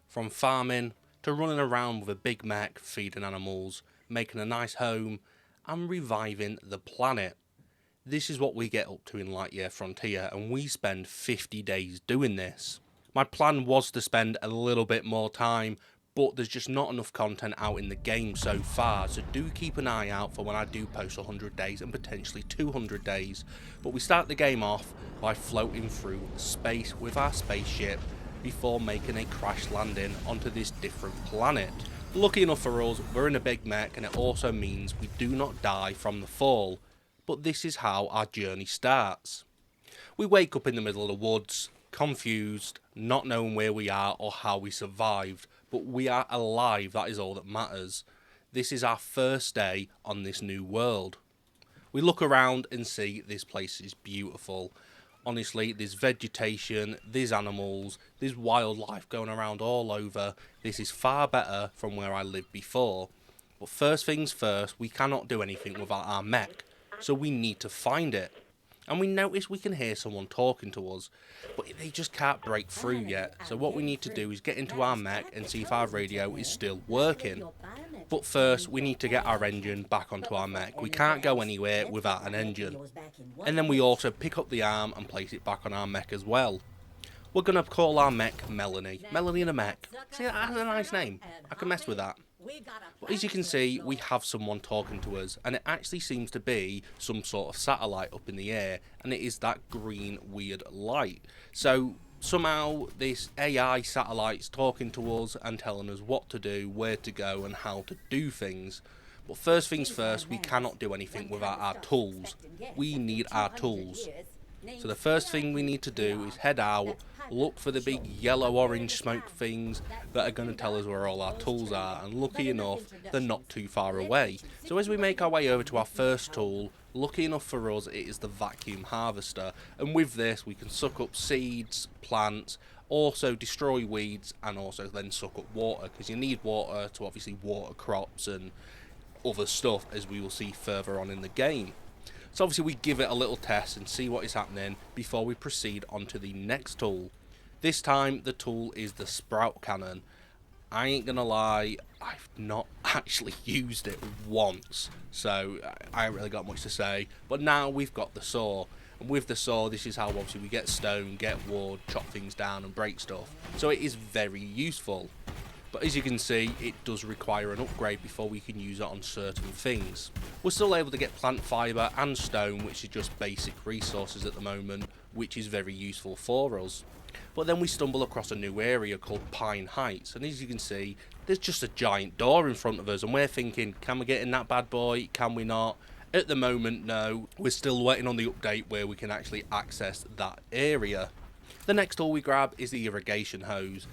From farming to running around with a big mech, feeding animals, making a nice home, and reviving the planet. This is what we get up to in Lightyear Frontier, and we spend 50 days doing this. My plan was to spend a little bit more time, but there's just not enough content out in the game so far, so do keep an eye out for when I do post 100 days and potentially 200 days. But we start the game off by floating through space with our spaceship before making a crash landing onto this different planet. Lucky enough for us, we're in a big mech, and it also means we do not die from the fall. But this is how our journey starts. We wake up in the middle of the woods, confused, not knowing where we are or how we survived, but we are alive, that is all that matters. This is our first day on this new world. We look around and see this place is beautiful. Honestly, there's vegetation, there's animals, there's wildlife going around all over. This is far better from where I lived before. But first things first, we cannot do anything without our mech, so we need to find it. And we notice we can hear someone talking to us, but they just can't break through yet. So what we need to do is get into our mech and see if our radio is still working. But first, we need to get our engine back onto our mech. We can't go anywhere without an engine. And then we also pick up the arm and place it back on our mech as well. We're going to call our mech Melanie. Melanie and a mech. See, that has a nice name. I can mess with that. But as you can see, we have someone talking to us, and it actually seems to be some sort of satellite up in the air, and it is that green weird light. So somehow this AI satellite's talking to us and telling us what to do, where to go, and how to do things. But first things first, we cannot do anything without our tools. We need our tools. So the first thing we need to do is head out, look for the big yellow-orange smoke things that are going to tell us where all our tools are, and lucky enough, they're not too far away. So as we make our way over to our first tool, lucky enough for us, it is the vacuum harvester, and with this we can suck up seeds, plants, also destroy weeds, and also then suck up water, because you need water to obviously water crops and other stuff, as we will see further on in the game. So obviously we give it a little test and see what is happening before we proceed on to the next tool. This time the tool is the sprout cannon. I ain't gonna lie, I've not actually used it once, so I ain't really got much to say. But now we've got the saw, and with the saw this is how obviously we get stone, get wood, chop things down and break stuff. So it is very useful. But as you can see, it does require an upgrade before we can use it on certain things. We're still able to get plant fibre and stone, which is just basic resources at the moment, which is very useful for us. But then we stumble across a new area called Pine Heights, and as you can see, there's just a giant door in front of us, and we're thinking, can we get in that bad boy? Can we not? At the moment, no. We're still waiting on the update where we can actually access that area. The next tool we grab is the irrigation hose.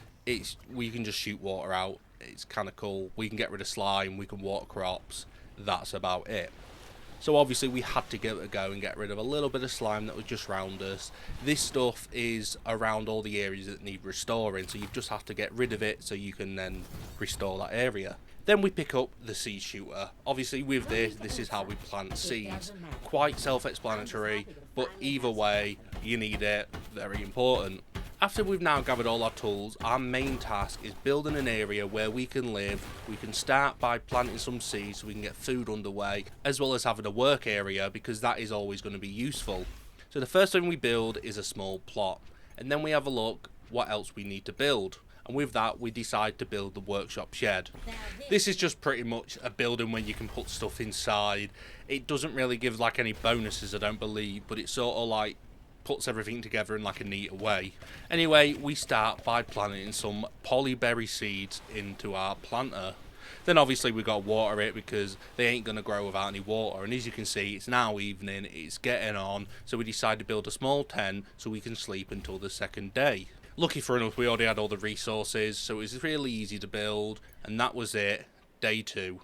We can just shoot water out. It's kind of cool. We can get rid of slime, we can water crops. That's about it. So obviously we had to give it a go and get rid of a little bit of slime that was just around us. This stuff is around all the areas that need restoring, so you just have to get rid of it so you can then restore that area. Then we pick up the seed shooter. Obviously with this is how we plant seeds. Quite self-explanatory, but either way, you need it. Very important. After we've now gathered all our tools, our main task is building an area where we can live. We can start by planting some seeds so we can get food underway, as well as having a work area, because that is always going to be useful. So the first thing we build is a small plot, and then we have a look what else we need to build. And with that we decide to build the workshop shed. This is just pretty much a building where you can put stuff inside. It doesn't really give like any bonuses, I don't believe, but it's sort of like puts everything together in like a neat way. Anyway, we start by planting some polyberry seeds into our planter. Then obviously we got to water it because they ain't going to grow without any water, and as you can see it's now evening, it's getting on, so we decide to build a small tent so we can sleep until the second day. Lucky for enough we already had all the resources, so it was really easy to build, and that was it. Day 2.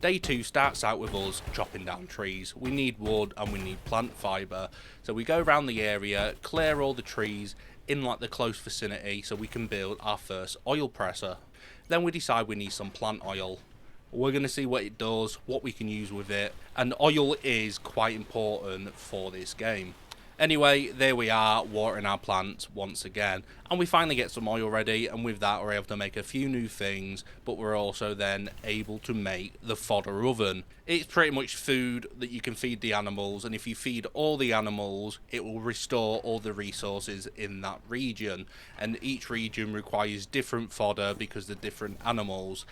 Day 2 starts out with us chopping down trees. We need wood and we need plant fibre. So we go around the area, clear all the trees in like the close vicinity so we can build our first oil presser. Then we decide we need some plant oil. We're going to see what it does, what we can use with it, and oil is quite important for this game. Anyway, there we are, watering our plants once again, and we finally get some oil ready, and with that we're able to make a few new things, but we're also then able to make the fodder oven. It's pretty much food that you can feed the animals, and if you feed all the animals, it will restore all the resources in that region, and each region requires different fodder because they're different animals.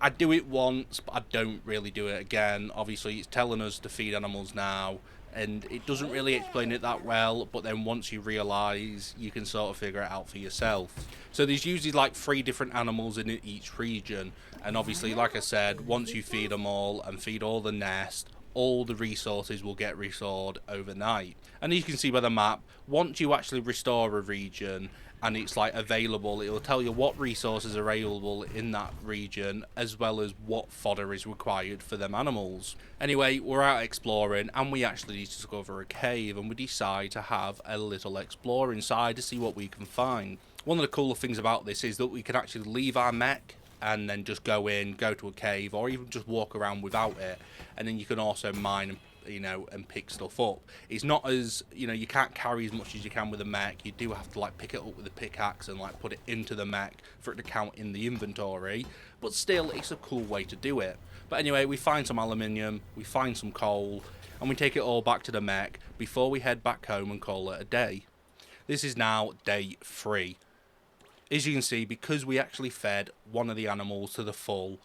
I do it once, but I don't really do it again. Obviously, it's telling us to feed animals now, and it doesn't really explain it that well, but then once you realise, you can sort of figure it out for yourself. So there's usually like 3 different animals in each region, and obviously, like I said, once you feed them all and feed all the nest, all the resources will get restored overnight. And as you can see by the map, once you actually restore a region and it's like available, it will tell you what resources are available in that region, as well as what fodder is required for them animals. Anyway, we're out exploring, and we actually need to discover a cave, and we decide to have a little explore inside to see what we can find. One of the cooler things about this is that we can actually leave our mech and then just go to a cave, or even just walk around without it, and then you can also mine and pick stuff up. It's not as, you can't carry as much as you can with a mech. You do have to like pick it up with a pickaxe and like put it into the mech for it to count in the inventory, but still it's a cool way to do it. But anyway, we find some aluminium, we find some coal, and we take it all back to the mech before we head back home and call it a day. This is now day 3. As you can see, because we actually fed one of the animals to the full,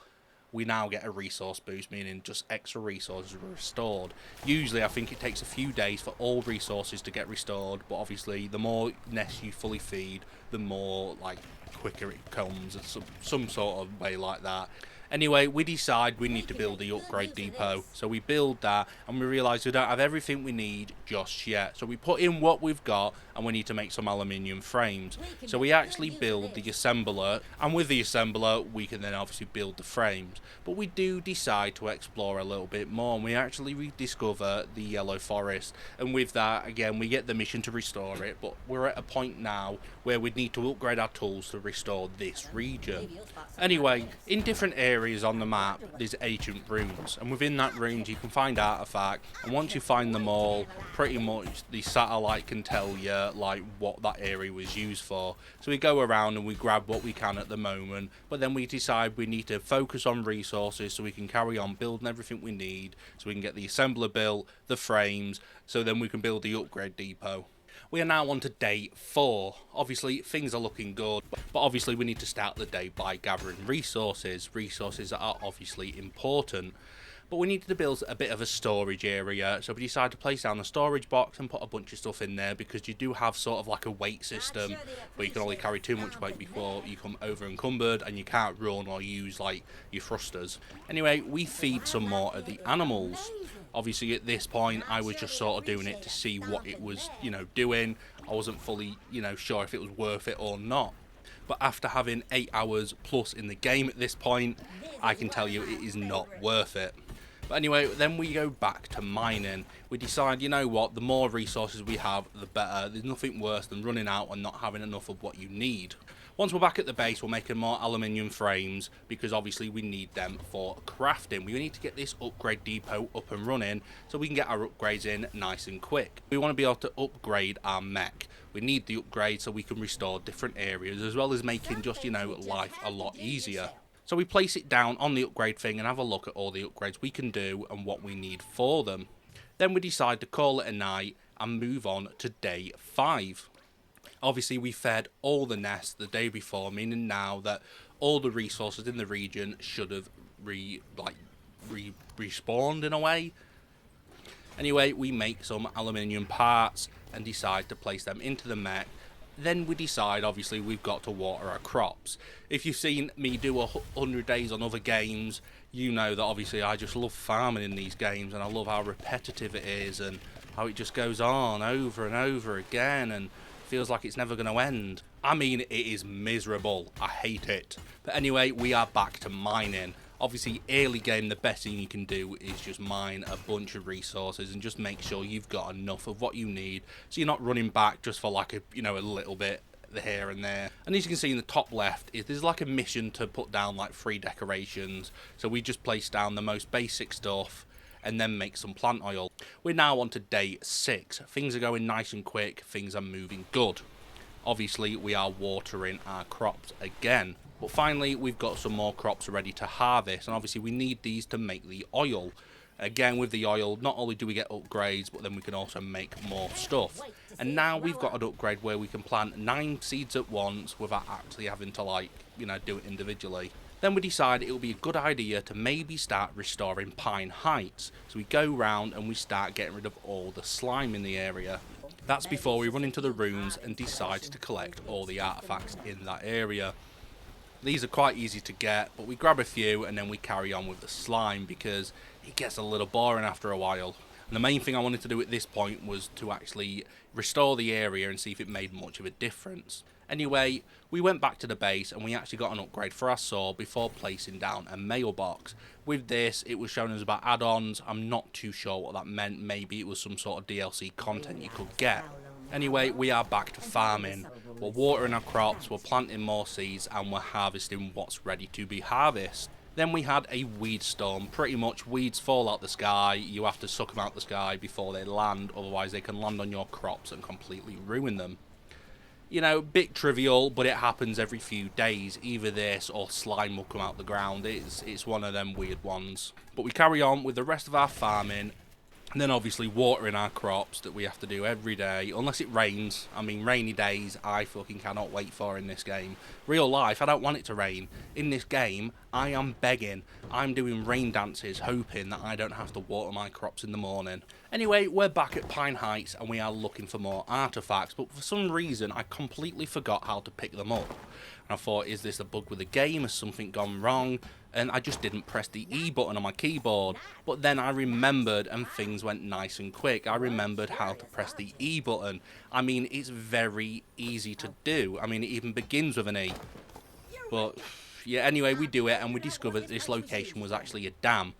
we now get a resource boost, meaning just extra resources are restored. Usually I think it takes a few days for all resources to get restored, but obviously the more nests you fully feed, the more like quicker it comes, some sort of way like that. Anyway, we decide we need to build the upgrade depot, so we build that, and we realise we don't have everything we need just yet. So we put in what we've got, and we need to make some aluminium frames. So we actually build the assembler, and with the assembler we can then obviously build the frames. But we do decide to explore a little bit more, and we actually rediscover the yellow forest, and with that again we get the mission to restore it, but we're at a point now where we need to upgrade our tools to restore this region. Anyway, in different areas on the map there's ancient ruins, and within that ruins you can find artifacts, and once you find them all, pretty much the satellite can tell you like what that area was used for. So we go around and we grab what we can at the moment, but then we decide we need to focus on resources so we can carry on building everything we need, so we can get the assembler built, the frames, so then we can build the upgrade depot. We are now on to day 4. Obviously things are looking good, but obviously we need to start the day by gathering resources that are obviously important. But we needed to build a bit of a storage area, so we decided to place down a storage box and put a bunch of stuff in there, because you do have sort of like a weight system where you can only carry too much weight before you come over encumbered and you can't run or use like your thrusters. Anyway, we feed some more of the animals. Obviously at this point I was just sort of doing it to see what it was doing. I wasn't fully sure if it was worth it or not, but after having 8 hours plus in the game at this point, I can tell you it is not worth it. But anyway, then we go back to mining. We decide, what, the more resources we have, the better. There's nothing worse than running out and not having enough of what you need. Once we're back at the base, we're making more aluminium frames, because obviously we need them for crafting. We need to get this upgrade depot up and running so we can get our upgrades in nice and quick. We want to be able to upgrade our mech. We need the upgrade so we can restore different areas, as well as making just, life a lot easier. So we place it down on the upgrade thing and have a look at all the upgrades we can do and what we need for them. Then we decide to call it a night and move on to day 5. Obviously we fed all the nests the day before, meaning now that all the resources in the region should have respawned in a way. Anyway, we make some aluminium parts and decide to place them into the mech. Then we decide, obviously, we've got to water our crops. If you've seen me do 100 days on other games, you know that obviously I just love farming in these games, and I love how repetitive it is and how it just goes on over and over again and feels like it's never going to end. I mean, it is miserable. I hate it. But anyway, we are back to mining. Obviously, early game, the best thing you can do is just mine a bunch of resources and just make sure you've got enough of what you need, so you're not running back just for like a little bit here and there. And as you can see in the top left, there's like a mission to put down like 3 decorations. So we just place down the most basic stuff, and then make some plant oil. We're now on to day 6. Things are going nice and quick, things are moving good. Obviously we are watering our crops again, but finally we've got some more crops ready to harvest, and obviously we need these to make the oil. Again, with the oil, not only do we get upgrades, but then we can also make more stuff. And now we've got an upgrade where we can plant 9 seeds at once without actually having to, like, do it individually. Then we decided it would be a good idea to maybe start restoring Pine Heights. So we go round and we start getting rid of all the slime in the area. That's before we run into the ruins and decide to collect all the artifacts in that area. These are quite easy to get, but we grab a few and then we carry on with the slime because it gets a little boring after a while. And the main thing I wanted to do at this point was to actually restore the area and see if it made much of a difference. Anyway, we went back to the base and we actually got an upgrade for our saw before placing down a mailbox. With this, it was showing us about add-ons. I'm not too sure what that meant. Maybe it was some sort of DLC content you could get. Anyway, we are back to farming. We're watering our crops, we're planting more seeds, and we're harvesting what's ready to be harvested. Then we had a weed storm. Pretty much weeds fall out the sky. You have to suck them out the sky before they land, otherwise they can land on your crops and completely ruin them. Bit trivial, but it happens every few days. Either this or slime will come out the ground. It's one of them weird ones. But we carry on with the rest of our farming. And then obviously watering our crops that we have to do every day, unless it rains. I mean, rainy days I fucking cannot wait for in this game. Real life, I don't want it to rain. In this game, I am begging. I'm doing rain dances, hoping that I don't have to water my crops in the morning. Anyway, we're back at Pine Heights and we are looking for more artifacts, but for some reason I completely forgot how to pick them up. And I thought, is this a bug with the game? Has something gone wrong? And I just didn't press the E button on my keyboard. But then I remembered and things went nice and quick. I remembered how to press the E button. I mean, it's very easy to do. I mean, it even begins with an E. But yeah, anyway, we do it and we discovered that this location was actually a dam.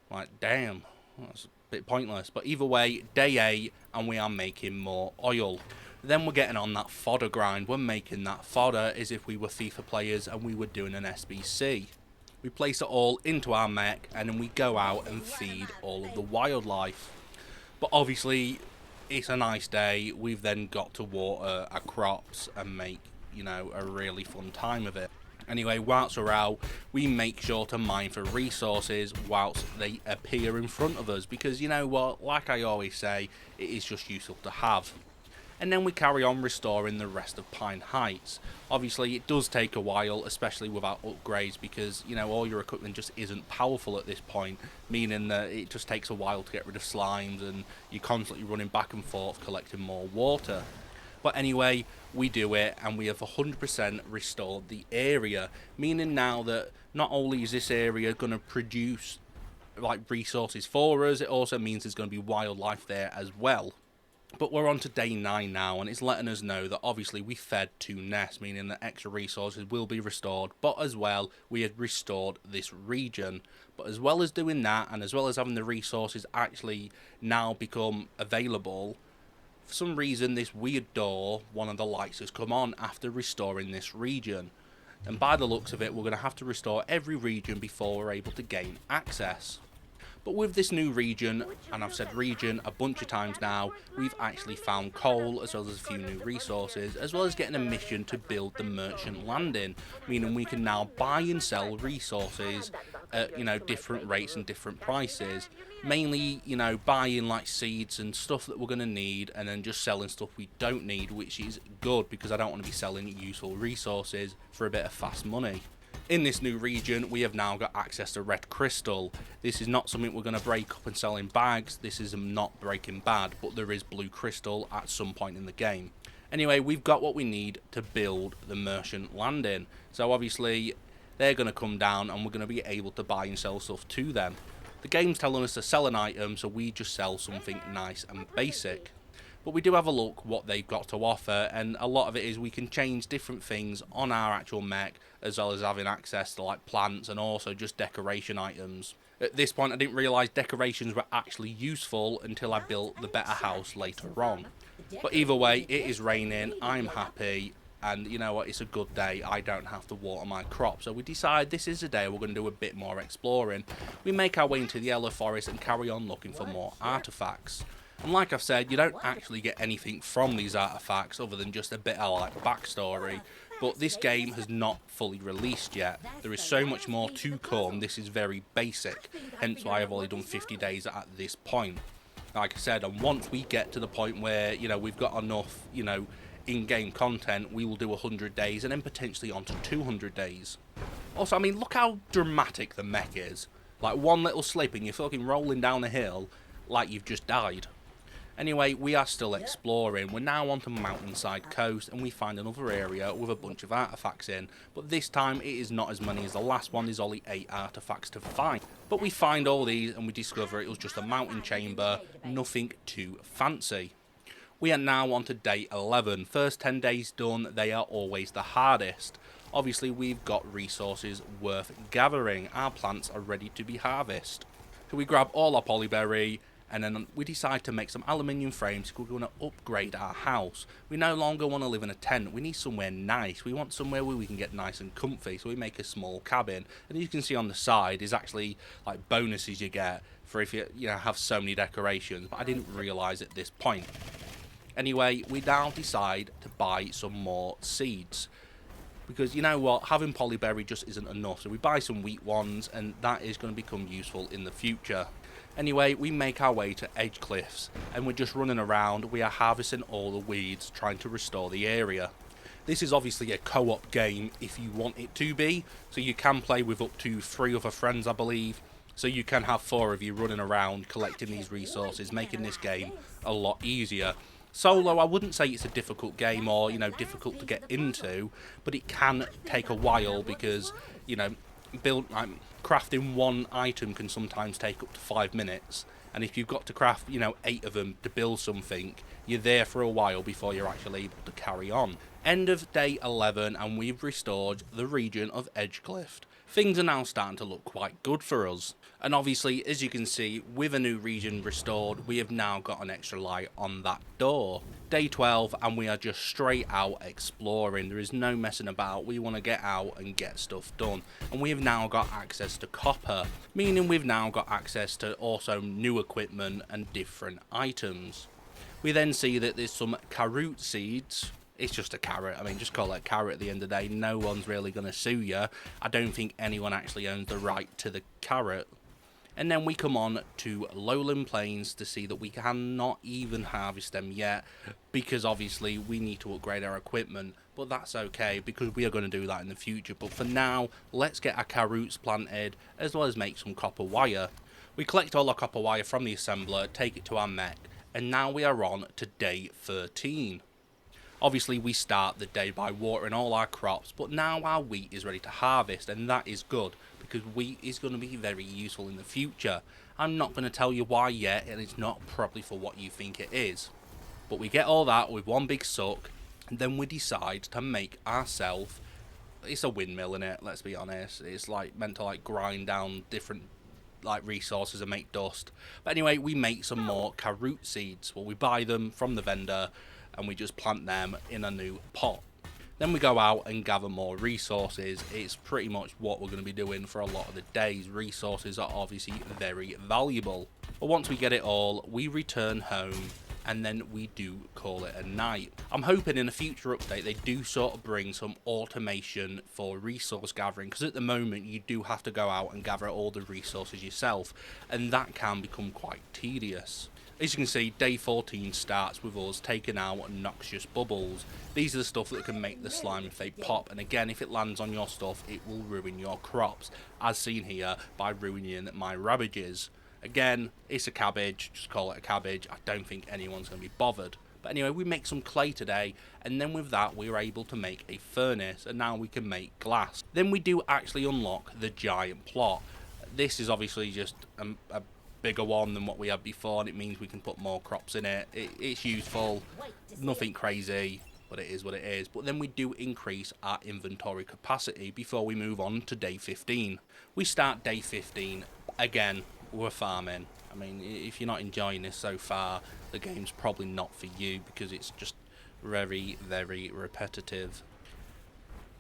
Like, damn, that's a bit pointless. But either way, day 8 and we are making more oil. Then we're getting on that fodder grind. We're making that fodder as if we were FIFA players and we were doing an SBC. We place it all into our mech and then we go out and feed all of the wildlife. But obviously, it's a nice day. We've then got to water our crops and make, a really fun time of it. Anyway, whilst we're out, we make sure to mine for resources whilst they appear in front of us. Because you know what, like I always say, it is just useful to have. And then we carry on restoring the rest of Pine Heights. Obviously, it does take a while, especially without upgrades, because, all your equipment just isn't powerful at this point, meaning that it just takes a while to get rid of slimes, and you're constantly running back and forth collecting more water. But anyway, we do it, and we have 100% restored the area, meaning now that not only is this area going to produce, resources for us, it also means there's going to be wildlife there as well. But we're on to day 9 now, and it's letting us know that obviously we fed 2 nests, meaning that extra resources will be restored, but as well, we had restored this region. But as well as doing that, and as well as having the resources actually now become available, for some reason this weird door, one of the lights has come on after restoring this region. And by the looks of it, we're going to have to restore every region before we're able to gain access. But with this new region, and I've said region a bunch of times now, we've actually found coal as well as a few new resources, as well as getting a mission to build the merchant landing, meaning we can now buy and sell resources at, different rates and different prices. Mainly, buying like seeds and stuff that we're going to need, and then just selling stuff we don't need, which is good because I don't want to be selling useful resources for a bit of fast money. In this new region, we have now got access to red crystal. This is not something we're going to break up and sell in bags. This is not Breaking Bad, but there is blue crystal at some point in the game. Anyway, we've got what we need to build the merchant landing. So obviously, they're going to come down and we're going to be able to buy and sell stuff to them. The game's telling us to sell an item, so we just sell something nice and basic. But we do have a look what they've got to offer, and a lot of it is we can change different things on our actual mech, as well as having access to plants and also just decoration items. At this point I didn't realise decorations were actually useful until I built the better house later on. But either way, it is raining, I'm happy, and you know what, it's a good day, I don't have to water my crop. So we decide this is a day we're going to do a bit more exploring. We make our way into the yellow forest and carry on looking for more artifacts. And like I've said, you don't actually get anything from these artifacts other than just a bit of like backstory. But this game has not fully released yet. There is so much more to come. This is very basic, hence why I've only done 50 days at this point. Like I said, and once we get to the point where, you know, we've got enough, you know, in-game content, we will do 100 days and then potentially on to 200 days. Also, I mean, look how dramatic the mech is. Like one little slip and you're fucking rolling down a hill like you've just died. Anyway, we are still exploring. We're now onto Mountainside Coast and we find another area with a bunch of artifacts in. But this time it is not as many as the last one. There's only 8 artifacts to find. But we find all these and we discover it was just a mountain chamber, nothing too fancy. We are now on to day 11. First 10 days done, they are always the hardest. Obviously we've got resources worth gathering. Our plants are ready to be harvested. So we grab all our polyberry, and then we decide to make some aluminium frames because we're going to upgrade our house. We no longer want to live in a tent. We need somewhere nice. We want somewhere where we can get nice and comfy. So we make a small cabin. And you can see on the side is actually like bonuses you get for if you have so many decorations. But I didn't realise at this point. Anyway, we now decide to buy some more seeds. Because you know what, having polyberry just isn't enough. So we buy some wheat ones and that is going to become useful in the future. Anyway, we make our way to Edge Cliffs and we're just running around. We are harvesting all the weeds, trying to restore the area. This is obviously a co-op game if you want it to be, so you can play with up to 3 other friends, I believe. So you can have 4 of you running around collecting these resources, making this game a lot easier. Solo, I wouldn't say it's a difficult game or, difficult to get into, but it can take a while because, crafting one item can sometimes take up to 5 minutes. And if you've got to craft, 8 of them to build something, you're there for a while before you're actually able to carry on. End of day 11 and we've restored the region of Edgecliff. Things are now starting to look quite good for us. And obviously, as you can see, with a new region restored, we have now got an extra light on that door. Day 12 and we are just straight out exploring. There is no messing about. We want to get out and get stuff done. And we have now got access to copper, meaning we've now got access to also new equipment and different items. We then see that there's some carrot seeds. It's just a carrot. I mean, just call it a carrot at the end of the day. No one's really going to sue you. I don't think anyone actually owns the right to the carrot. And then we come on to lowland plains to see that we cannot even harvest them yet because obviously we need to upgrade our equipment. But that's okay because we are going to do that in the future. But for now, let's get our carrots planted as well as make some copper wire. We collect all our copper wire from the assembler, take it to our mech, and now we are on to day 13. Obviously we start the day by watering all our crops, but now our wheat is ready to harvest and that is good because wheat is going to be very useful in the future. I'm not going to tell you why yet and it's not probably for what you think it is. But we get all that with one big suck and then we decide to make ourselves, it's a windmill in it, let's be honest. It's like meant to like grind down different like resources and make dust. But anyway, we make some more carrot seeds. Well, we buy them from the vendor and we just plant them in a new pot. Then we go out and gather more resources. It's pretty much what we're going to be doing for a lot of the days. Resources are obviously very valuable. But once we get it all, we return home and then we do call it a night. I'm hoping in a future update they do sort of bring some automation for resource gathering, because at the moment you do have to go out and gather all the resources yourself, and that can become quite tedious. As you can see, day 14 starts with us taking out noxious bubbles. These are the stuff that can make the slime if they pop, and again, if it lands on your stuff, it will ruin your crops, as seen here by ruining my cabbages. Again, it's a cabbage, just call it a cabbage. I don't think anyone's going to be bothered. But anyway, we make some clay today, and then with that we were able to make a furnace, and now we can make glass. Then we do actually unlock the giant plot. This is obviously just a bigger one than what we had before, and it means we can put more crops in it. It's useful, nothing crazy, but it is what it is. But then we do increase our inventory capacity before we move on to day 15. We start day 15, again, we're farming. I mean, if you're not enjoying this so far, the game's probably not for you because it's just very, very repetitive.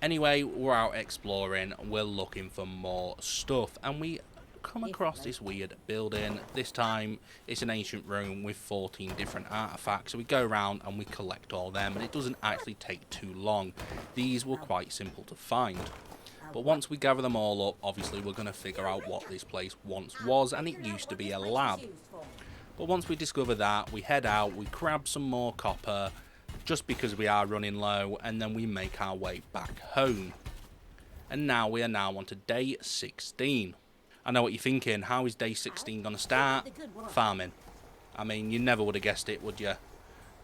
Anyway, we're out exploring, we're looking for more stuff, and we come across this weird building. This time it's an ancient room with 14 different artifacts, so we go around and we collect all them, and it doesn't actually take too long. These were quite simple to find. But once we gather them all up, obviously we're going to figure out what this place once was, and it used to be a lab. But once we discover that, we head out, we grab some more copper, just because we are running low, and then we make our way back home. And now we are now on to day 16. I know what you're thinking, how is day 16 going to start? Farming. I mean, you never would have guessed it, would you?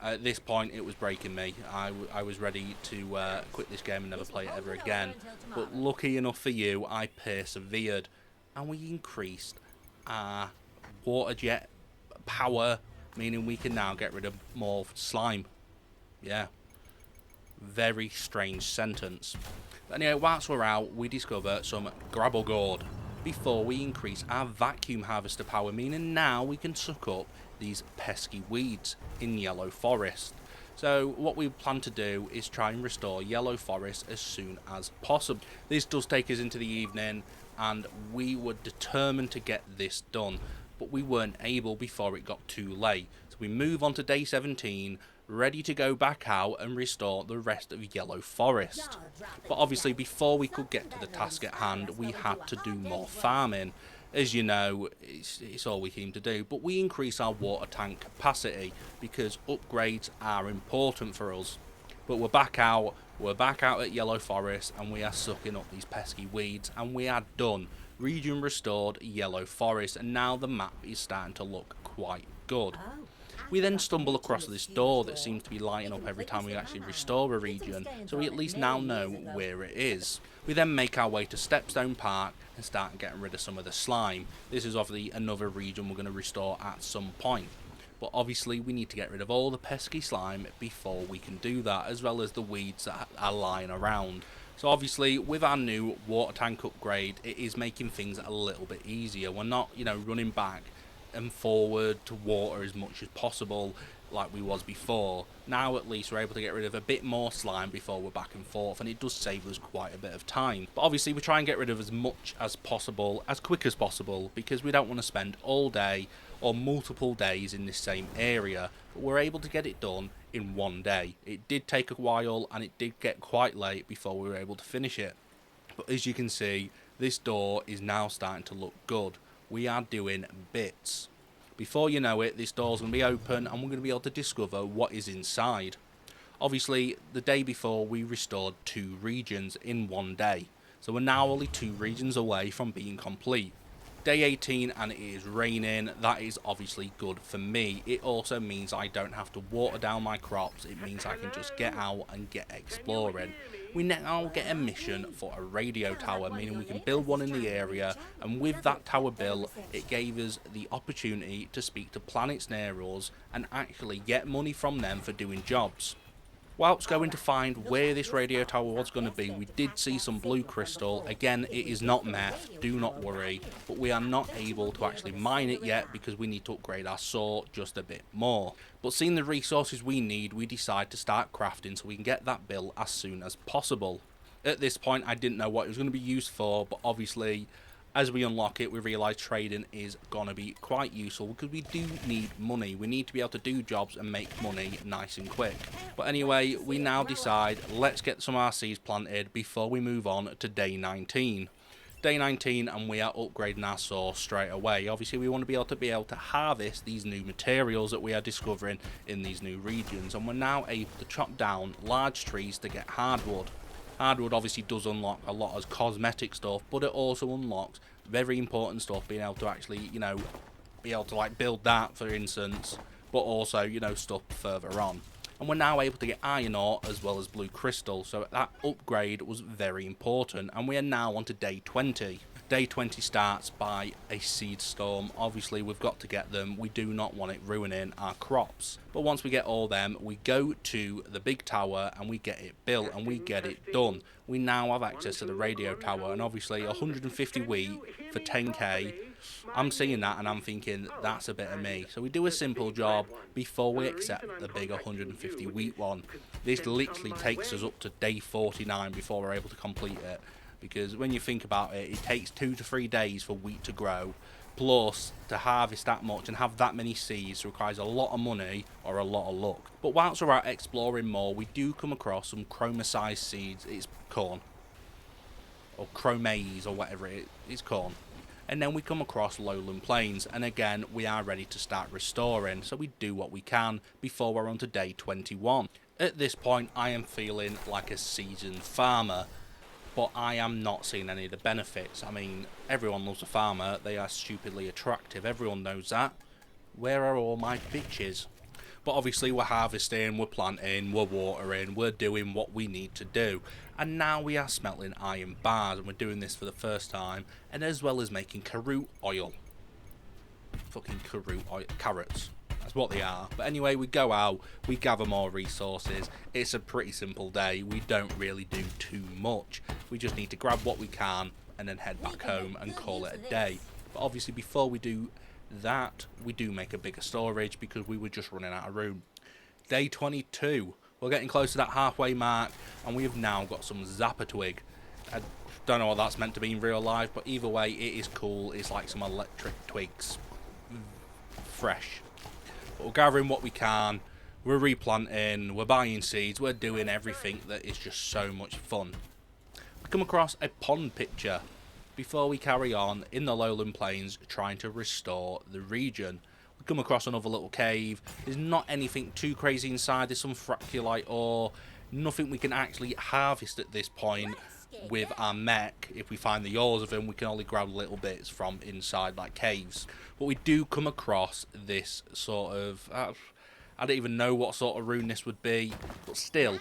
At this point, it was breaking me. I was ready to quit this game and never play it ever again. But lucky enough for you, I persevered. And we increased our water jet power, meaning we can now get rid of more slime. Yeah. Very strange sentence. But anyway, whilst we're out, we discover some gravel gourd before we increase our vacuum harvester power, meaning now we can suck up these pesky weeds in yellow forest. So what we plan to do is try and restore yellow forest as soon as possible. This does take us into the evening, and we were determined to get this done, but we weren't able before it got too late. So we move on to day 17, ready to go back out and restore the rest of yellow forest. But obviously before we could get to the task at hand, we had to do more farming. As you know, it's all we seem to do, but we increase our water tank capacity because upgrades are important for us. But we're back out at yellow forest, and we are sucking up these pesky weeds, and we are done. Region restored, yellow forest, and now the map is starting to look quite good. We then stumble across this door that seems to be lighting up every time we actually restore a region, so we at least now know where it is. We then make our way to Stepstone Park and start getting rid of some of the slime. This is obviously another region we're going to restore at some point. But obviously we need to get rid of all the pesky slime before we can do that, as well as the weeds that are lying around. So obviously with our new water tank upgrade, it is making things a little bit easier. We're not, running back and forward to water as much as possible like we was before. Now at least we're able to get rid of a bit more slime before we're back and forth, and it does save us quite a bit of time. But obviously we try and get rid of as much as possible, as quick as possible, because we don't want to spend all day or multiple days in this same area. But we're able to get it done in one day. It did take a while, and it did get quite late before we were able to finish it. But as you can see, this door is now starting to look good. We are doing bits. Before you know it, this door's going to be open, and we're going to be able to discover what is inside. Obviously, the day before we restored 2 regions in one day, so we're now only 2 regions away from being complete. Day 18 and it is raining. That is obviously good for me. It also means I don't have to water down my crops. It means I can just get out and get exploring. We now get a mission for a radio tower, meaning we can build one in the area, and with that tower built, it gave us the opportunity to speak to planets near us and actually get money from them for doing jobs. Whilst going to find where this radio tower was going to be, we did see some blue crystal. Again, it is not meth, do not worry, but we are not able to actually mine it yet because we need to upgrade our saw just a bit more. But seeing the resources we need, we decide to start crafting so we can get that built as soon as possible. At this point, I didn't know what it was going to be used for, but obviously, as we unlock it, we realise trading is going to be quite useful because we do need money. We need to be able to do jobs and make money nice and quick. But anyway, we now decide, let's get some RCs planted before we move on to day 19. Day 19, and we are upgrading our saw straight away. Obviously, we want to be able to harvest these new materials that we are discovering in these new regions. And we're now able to chop down large trees to get hardwood. Hardwood obviously does unlock a lot of cosmetic stuff, but it also unlocks very important stuff, being able to actually, be able to like build that, for instance, but also, stuff further on. And we're now able to get iron ore as well as blue crystal, so that upgrade was very important, and we are now on to day 20. Day 20 starts by a seed storm. Obviously we've got to get them, we do not want it ruining our crops. But once we get all them, we go to the big tower and we get it built and we get it done. We now have access to the radio tower, and obviously 150 wheat for 10k. I'm seeing that and I'm thinking that's a bit of me. So we do a simple job before we accept the big 150 wheat one. This literally takes us up to day 49 before we're able to complete it. Because when you think about it, it takes 2 to 3 days for wheat to grow, plus to harvest that much and have that many seeds requires a lot of money or a lot of luck. But whilst we're out exploring more, we do come across some chroma-sized seeds. It's corn, or chromase, or whatever it's corn. And then we come across lowland plains, and again we are ready to start restoring, so we do what we can before we're on to day 21. At this point I am feeling like a seasoned farmer, but I am not seeing any of the benefits. I mean, everyone loves a farmer, they are stupidly attractive, everyone knows that. Where are all my bitches? But obviously we're harvesting, we're planting, we're watering, we're doing what we need to do. And now we are smelting iron bars, and we're doing this for the first time, and as well as making carrot oil. Fucking carrot oil, carrots. That's what they are. But anyway, we go out, we gather more resources. It's a pretty simple day. We don't really do too much. We just need to grab what we can and then head back home and call it a day. But obviously before we do that, we do make a bigger storage because we were just running out of room. Day 22. We're getting close to that halfway mark, and we have now got some zapper twig. I don't know what that's meant to be in real life, but either way, it is cool. It's like some electric twigs. Fresh. But we're gathering what we can, we're replanting, we're buying seeds, we're doing everything that is just so much fun. We come across a pond picture before we carry on in the lowland plains trying to restore the region. We come across another little cave. There's not anything too crazy inside. There's some fractalite ore, nothing we can actually harvest at this point with our mech. If we find the ores of them, we can only grab little bits from inside like caves. But we do come across this sort of I don't even know what sort of rune this would be, but still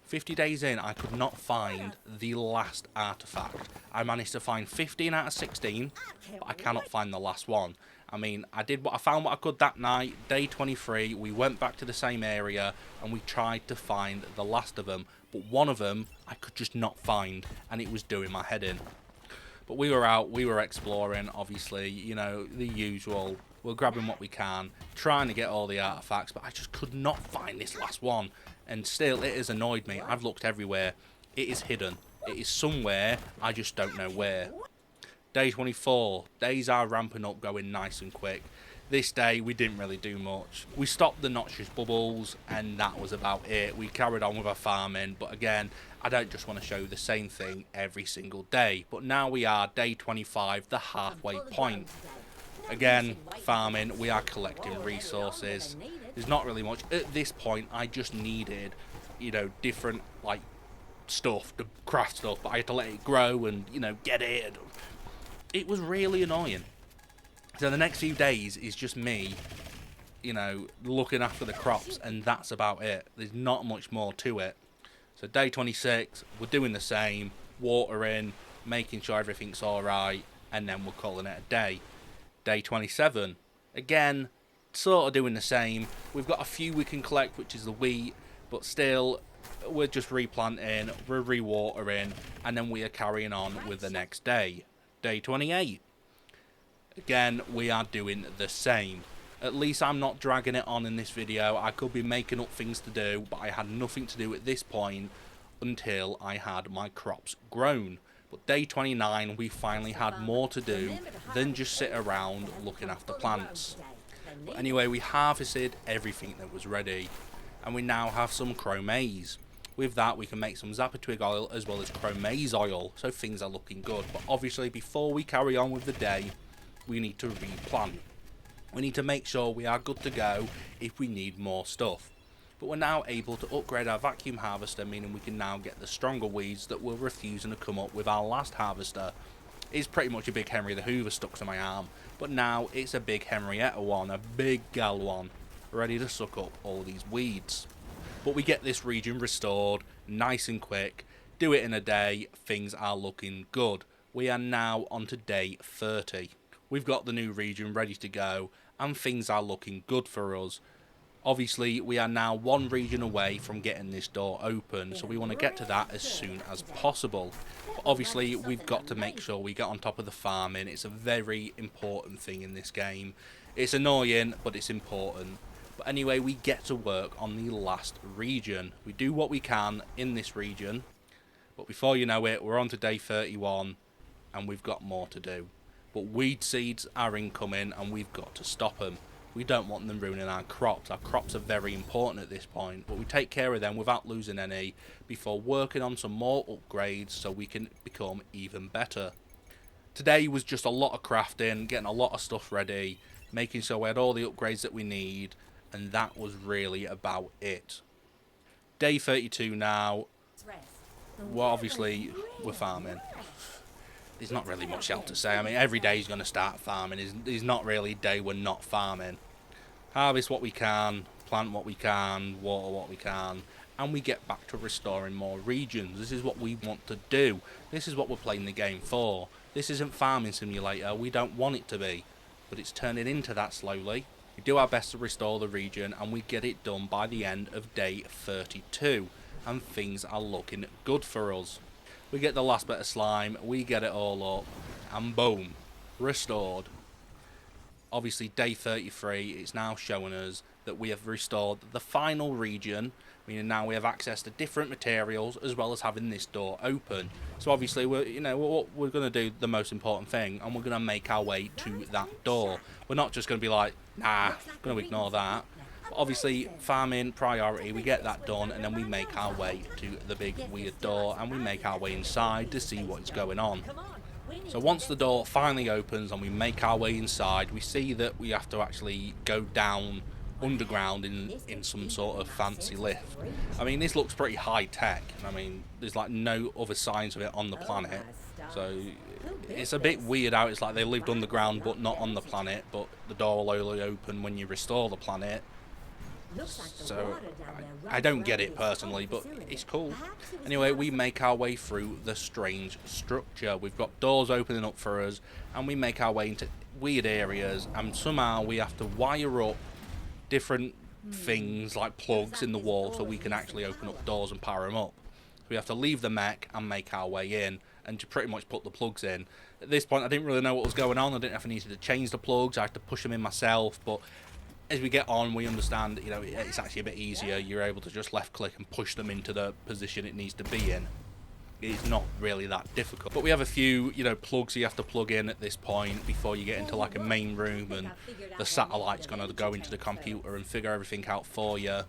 50 days in I could not find the last artifact. I managed to find 15 out of 16, but I cannot find the last one. I mean, I found what I could that night. Day 23, we went back to the same area and we tried to find the last of them, but one of them I could just not find, and it was doing my head in. But we were out, we were exploring, obviously, you know, the usual. We're grabbing what we can, trying to get all the artifacts, but I just could not find this last one. And still, it has annoyed me. I've looked everywhere. It is hidden. It is somewhere, I just don't know where. Day 24. Days are ramping up, going nice and quick. This day, we didn't really do much. We stopped the noxious bubbles, and that was about it. We carried on with our farming, but again, I don't just want to show the same thing every single day. But now we are day 25, the halfway point. Again, farming, we are collecting resources. There's not really much. At this point, I just needed, you know, different, like, stuff, to craft stuff, but I had to let it grow and, you know, get it. It was really annoying. So the next few days is just me, you know, looking after the crops, and that's about it. There's not much more to it. So day 26, we're doing the same, watering, making sure everything's alright, and then we're calling it a day. Day 27, again, sort of doing the same. We've got a few we can collect, which is the wheat, but still, we're just replanting, we're rewatering, and then we are carrying on with the next day. Day 28. Again, we are doing the same. At least I'm not dragging it on in this video. I could be making up things to do, but I had nothing to do at this point until I had my crops grown. But day 29, we finally had more to do than just sit around looking after plants. But anyway, we harvested everything that was ready, and we now have some chromase. With that, we can make some zapper twig oil as well as chromase oil, so things are looking good. But obviously, before we carry on with the day, we need to replant. We need to make sure we are good to go if we need more stuff. But we're now able to upgrade our vacuum harvester, meaning we can now get the stronger weeds that were refusing to come up with our last harvester. It's pretty much a big Henry the Hoover stuck to my arm, but now it's a big Henrietta one, a big gal one, ready to suck up all these weeds. But we get this region restored, nice and quick, do it in a day, things are looking good. We are now on to day 30. We've got the new region ready to go, and things are looking good for us. Obviously, we are now one region away from getting this door open, so we want to get to that as soon as possible. But obviously, we've got to make sure we get on top of the farming. It's a very important thing in this game. It's annoying, but it's important. But anyway, we get to work on the last region. We do what we can in this region, but before you know it, we're on to day 31, and we've got more to do. But weed seeds are incoming, and we've got to stop them. We don't want them ruining our crops. Our crops are very important at this point, but we take care of them without losing any before working on some more upgrades so we can become even better. Today was just a lot of crafting, getting a lot of stuff ready, making sure we had all the upgrades that we need, and that was really about it. Day 32 now. Well, obviously, we're farming. There's not really much else to say. I mean, every day is going to start farming. There's not really a day we're not farming. Harvest what we can, plant what we can, water what we can, and we get back to restoring more regions. This is what we want to do. This is what we're playing the game for. This isn't Farming Simulator. We don't want it to be, but it's turning into that slowly. We do our best to restore the region, and we get it done by the end of day 32, and things are looking good for us. We get the last bit of slime, we get it all up, and boom, restored. Obviously, day 33, it's now showing us that we have restored the final region, meaning now we have access to different materials as well as having this door open. So obviously, we're going to do the most important thing, and we're going to make our way to that door. We're not just going to be like, nah, going to ignore that. But obviously, farming priority, we get that done, and then we make our way to the big weird door, and we make our way inside to see what's going on. So once the door finally opens and we make our way inside, we see that we have to actually go down underground in some sort of fancy lift. I mean, this looks pretty high tech. I mean, there's like no other signs of it on the planet. So it's a bit weird how it's like they lived underground but not on the planet, but the door will only open when you restore the planet. So I don't get it personally, but it's cool. Anyway, we make our way through the strange structure. We've got doors opening up for us, and we make our way into weird areas, and somehow we have to wire up different things like plugs in the wall so we can actually open up doors and power them up. So we have to leave the mech and make our way in and to pretty much put the plugs in. At this point, I didn't really know what was going on. I didn't know if I needed to change the plugs. I had to push them in myself, but as we get on, we understand, it's actually a bit easier. You're able to just left click and push them into the position it needs to be in. It's not really that difficult. But we have a few, plugs you have to plug in at this point before you get into like a main room, and the satellite's going to go into the computer and figure everything out for you.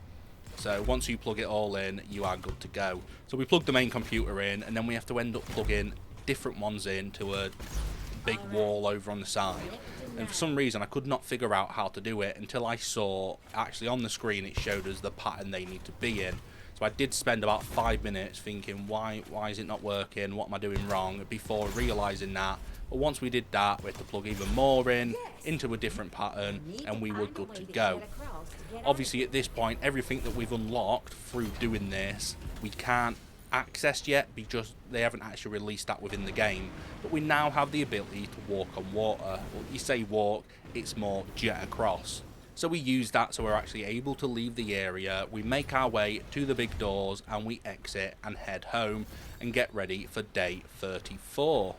So once you plug it all in, you are good to go. So we plug the main computer in, and then we have to end up plugging different ones into a big wall over on the side. And for some reason I could not figure out how to do it until I saw actually on the screen it showed us the pattern they need to be in. So I did spend about 5 minutes thinking, why is it not working, what am I doing wrong, before realising that. But once we did that, we had to plug even more into a different pattern, and we were good to go. Obviously at this point, everything that we've unlocked through doing this, we can't access yet because they haven't actually released that within the game. But we now have the ability to walk on water. Well, you say walk, it's more jet across. So we use that, so we're actually able to leave the area. We make our way to the big doors, and we exit and head home and get ready for day 34.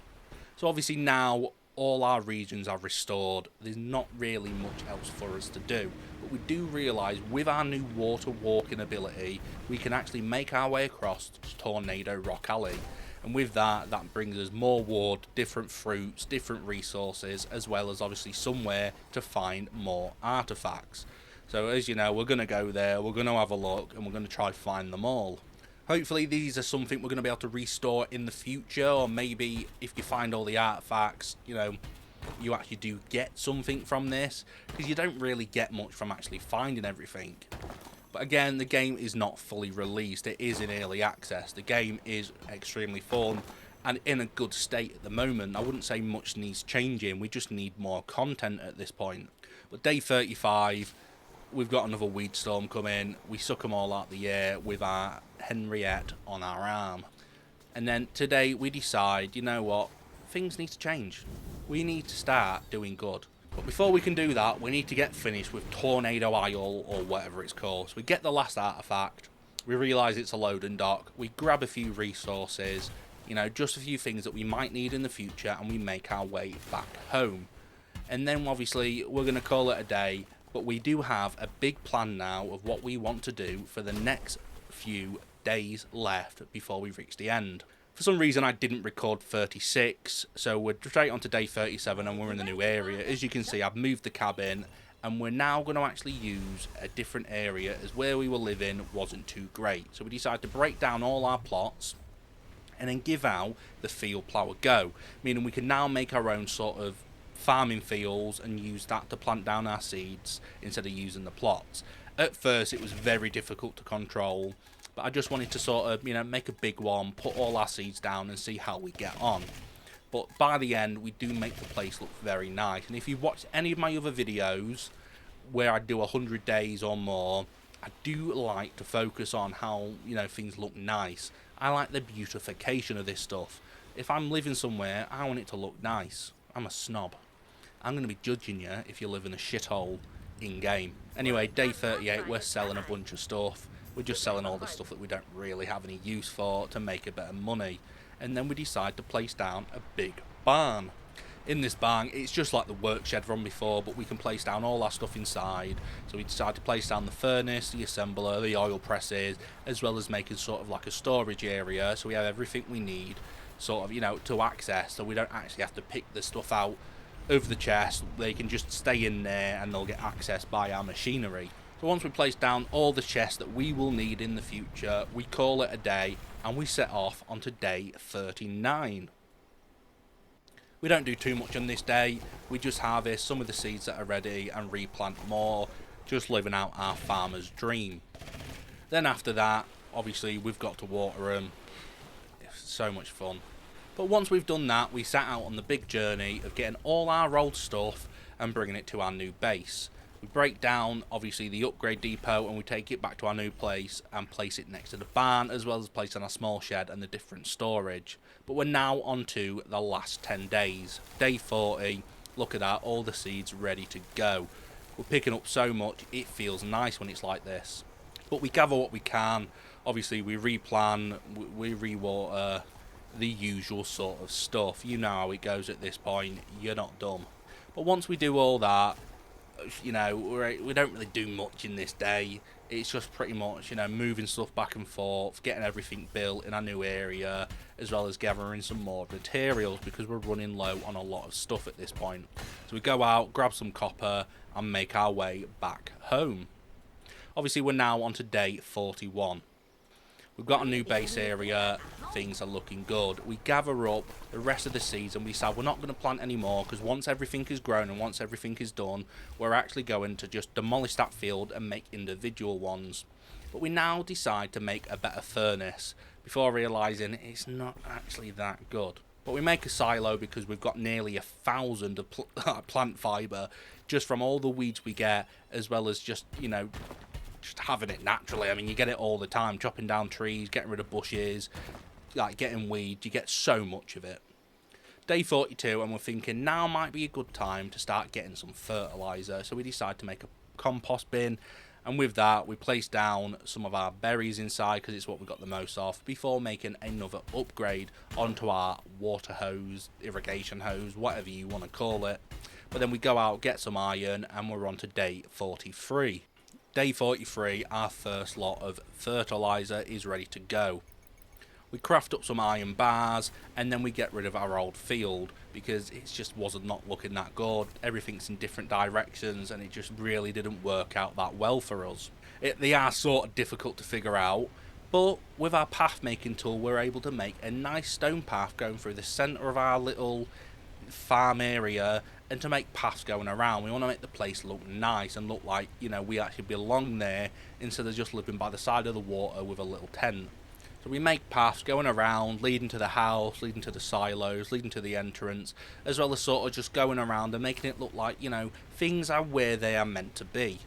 So obviously now all our regions are restored. There's not really much else for us to do. But we do realise with our new water walking ability, we can actually make our way across to Tornado Rock Alley. And with that brings us more wood, different fruits, different resources, as well as obviously somewhere to find more artifacts. So as you know, we're going to go there, we're going to have a look, and we're going to try to find them all. Hopefully these are something we're going to be able to restore in the future, or maybe if you find all the artifacts, you actually do get something from this, because you don't really get much from actually finding everything. But again, the game is not fully released. It is in early access. The game is extremely fun and in a good state at the moment. I wouldn't say much needs changing. We just need more content at this point. But day 35, we've got another weed storm coming. We suck them all out the air with our Henriette on our arm. And then today we decide, you know what? things need to change. We need to start doing good. But before we can do that, we need to get finished with Tornado Isle, or whatever it's called. So we get the last artifact, we realise it's a loading dock, we grab a few resources, you know, just a few things that we might need in the future, and we make our way back home. And then obviously we're going to call it a day, but we do have a big plan now of what we want to do for the next few days left before we reach the end. For some reason I didn't record 36, so we're straight on to day 37 and we're in the new area. As you can see, I've moved the cabin and we're now going to actually use a different area, as where we were living wasn't too great. So we decided to break down all our plots and then give out the field plow a go, meaning we can now make our own sort of farming fields and use that to plant down our seeds instead of using the plots. At first it was very difficult to control, but I just wanted to sort of, you know, make a big one, put all our seeds down and see how we get on. But by the end, we do make the place look very nice. And if you've watched any of my other videos where I do 100 days or more, I do like to focus on how, you know, things look nice. I like the beautification of this stuff. If I'm living somewhere, I want it to look nice. I'm a snob. I'm going to be judging you if you live in a shithole in-game. Anyway, day 38, we're selling a bunch of stuff. We're just selling all the stuff that we don't really have any use for to make a bit of money. And then we decide to place down a big barn. In this barn, it's just like the work shed from before, but we can place down all our stuff inside. So we decide to place down the furnace, the assembler, the oil presses, as well as making sort of like a storage area, so we have everything we need sort of, you know, to access, so we don't actually have to pick the stuff out of the chest. They can just stay in there and they'll get accessed by our machinery. So once we place down all the chests that we will need in the future, we call it a day and we set off onto day 39. We don't do too much on this day, we just harvest some of the seeds that are ready and replant more, just living out our farmer's dream. Then after that, obviously we've got to water them. It's so much fun. But once we've done that, we set out on the big journey of getting all our old stuff and bringing it to our new base. We break down, obviously, the upgrade depot and we take it back to our new place and place it next to the barn, as well as placing our small shed and the different storage. But we're now on to the last 10 days. Day 40, look at that, all the seeds ready to go. We're picking up so much, it feels nice when it's like this. But we gather what we can. Obviously, we replan, we rewater, the usual sort of stuff. You know how it goes at this point, you're not dumb. But once we do all that, you know, we don't really do much in this day. It's just pretty much, you know, moving stuff back and forth, getting everything built in our new area, as well as gathering some more materials because we're running low on a lot of stuff at this point. So we go out, grab some copper and make our way back home. Obviously we're now on to day 41. We've got a new base area, things are looking good. We gather up the rest of the seeds and we decide we're not going to plant anymore, because once everything is grown and once everything is done, we're actually going to just demolish that field and make individual ones. But we now decide to make a better furnace before realising it's not actually that good. But we make a silo because we've got nearly 1,000 of plant fibre just from all the weeds we get, as well as just, you know, just having it naturally. I mean, you get it all the time, chopping down trees, getting rid of bushes, like getting weeds, you get so much of it. Day 42, and we're thinking now might be a good time to start getting some fertiliser, so we decide to make a compost bin, and with that we place down some of our berries inside because it's what we got the most of, before making another upgrade onto our water hose, irrigation hose, whatever you want to call it. But then we go out, get some iron, and we're on to day 43. Day 43, our first lot of fertiliser is ready to go. We craft up some iron bars and then we get rid of our old field because it just wasn't not looking that good. Everything's in different directions and it just really didn't work out that well for us. They are sort of difficult to figure out, but with our path making tool we're able to make a nice stone path going through the centre of our little farm area, and to make paths going around we want to make the place look nice and look like, you know, we actually belong there instead of just living by the side of the water with a little tent. So we make paths going around, leading to the house, leading to the silos, leading to the entrance, as well as sort of just going around and making it look like, you know, things are where they are meant to be.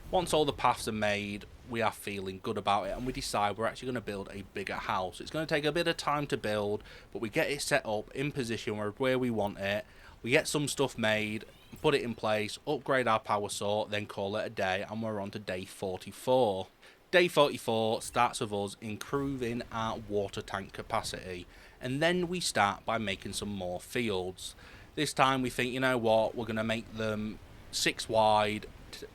Once all the paths are made, we are feeling good about it, and we decide we're actually going to build a bigger house. It's going to take a bit of time to build, but we get it set up in position where we want it. We get some stuff made, put it in place, upgrade our power saw, then call it a day, and we're on to day 44. Day 44 starts with us improving our water tank capacity, and then we start by making some more fields. This time we think, you know what, we're going to make them 6 wide,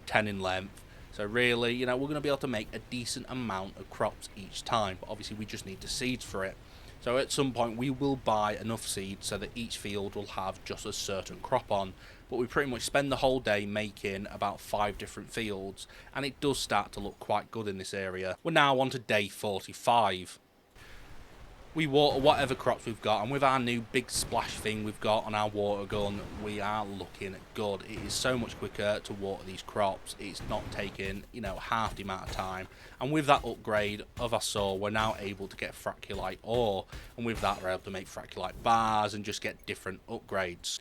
10 in length. So really, you know, we're going to be able to make a decent amount of crops each time, but obviously we just need the seeds for it. So at some point we will buy enough seeds so that each field will have just a certain crop on. But we pretty much spend the whole day making about 5 different fields, and it does start to look quite good in this area. We're now on to day 45. We water whatever crops we've got, and with our new big splash thing we've got on our water gun, we are looking good. It is so much quicker to water these crops. It's not taking, you know, half the amount of time. And with that upgrade of our saw, we're now able to get fracculite ore, and with that we're able to make fracculite bars and just get different upgrades.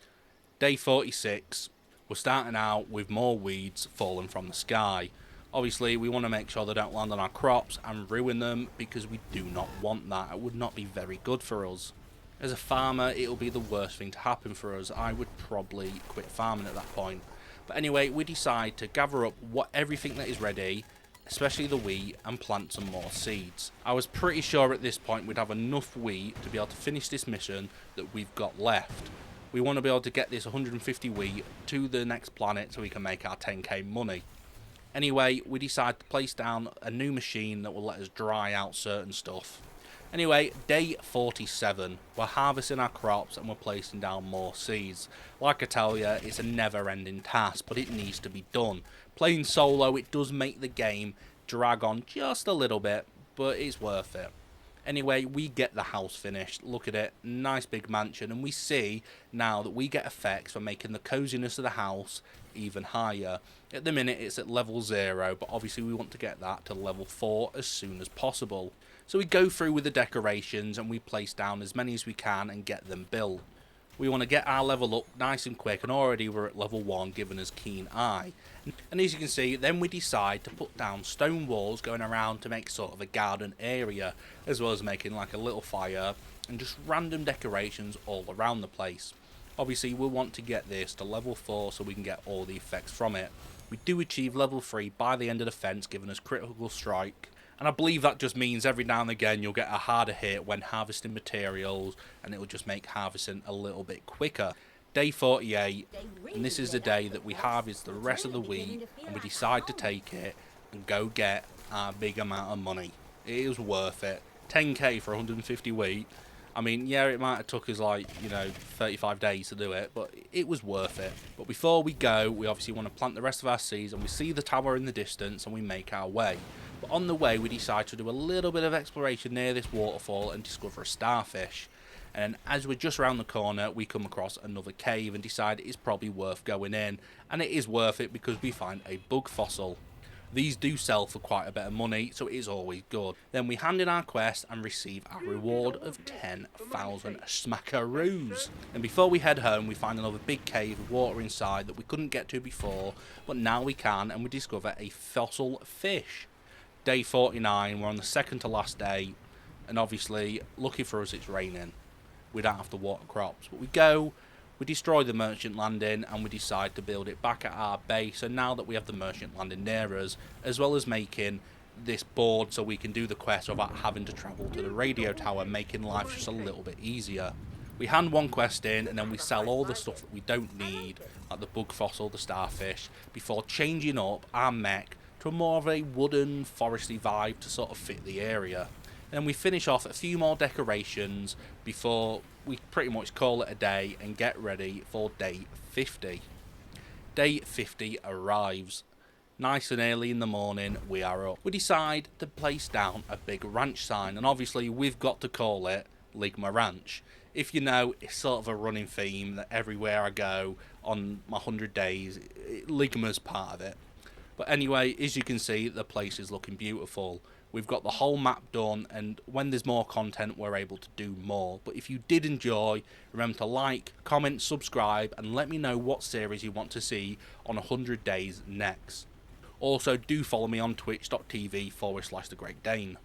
Day 46, we're starting out with more weeds falling from the sky. Obviously, we want to make sure they don't land on our crops and ruin them, because we do not want that. It would not be very good for us. As a farmer, it'll be the worst thing to happen for us. I would probably quit farming at that point. But anyway, we decide to gather up everything that is ready, especially the wheat, and plant some more seeds. I was pretty sure at this point we'd have enough wheat to be able to finish this mission that we've got left. We want to be able to get this 150 wheat to the next planet so we can make our 10k money. Anyway, we decide to place down a new machine that will let us dry out certain stuff. Anyway, day 47, we're harvesting our crops and we're placing down more seeds. Like I tell you, it's a never-ending task, but it needs to be done. Playing solo, it does make the game drag on just a little bit, but it's worth it. Anyway, we get the house finished. Look at it, nice big mansion, and we see now that we get effects for making the coziness of the house even higher. At the minute it's at level 0, but obviously we want to get that to level 4 as soon as possible. So we go through with the decorations and we place down as many as we can and get them built. We want to get our level up nice and quick, and already we're at level 1, giving us keen eye. And as you can see, then we decide to put down stone walls going around to make sort of a garden area, as well as making like a little fire and just random decorations all around the place. Obviously we'll want to get this to level 4 so we can get all the effects from it. We do achieve level 3 by the end of the fence, giving us critical strike. And I believe that just means every now and again you'll get a harder hit when harvesting materials, and it will just make harvesting a little bit quicker. Day 48, and this is the day that we harvest the rest of the wheat, and we decide to take it and go get our big amount of money. It is worth it. 10k for 150 wheat. I mean, yeah, it might have took us like, 35 days to do it, but it was worth it. But before we go, we obviously want to plant the rest of our seeds, and we see the tower in the distance, and we make our way. But on the way, we decide to do a little bit of exploration near this waterfall and discover a starfish. And as we're just around the corner, we come across another cave and decide it's probably worth going in. And it is worth it because we find a bug fossil. These do sell for quite a bit of money, so it is always good. Then we hand in our quest and receive our reward of 10,000 smackaroos. And before we head home, we find another big cave with water inside that we couldn't get to before, but now we can, and we discover a fossil fish. Day 49, we're on the second to last day, and obviously, lucky for us, it's raining. We don't have to water crops, but we go, we destroy the merchant landing, and we decide to build it back at our base. And now that we have the merchant landing near us, as well as making this board so we can do the quest without having to travel to the radio tower, making life just a little bit easier. We hand one quest in, and then we sell all the stuff that we don't need, like the bug fossil, the starfish, before changing up our mech to more of a wooden, foresty vibe to sort of fit the area. Then we finish off a few more decorations before we pretty much call it a day and get ready for day 50. Day 50 arrives. Nice and early in the morning, we are up. We decide to place down a big ranch sign, and obviously we've got to call it Ligma Ranch. If you know, it's sort of a running theme that everywhere I go on my 100 days, Ligma's part of it. But anyway, as you can see, the place is looking beautiful. We've got the whole map done, and when there's more content, we're able to do more. But if you did enjoy, remember to like, comment, subscribe, and let me know what series you want to see on 100 days next. Also, do follow me on twitch.tv/thegreatdane.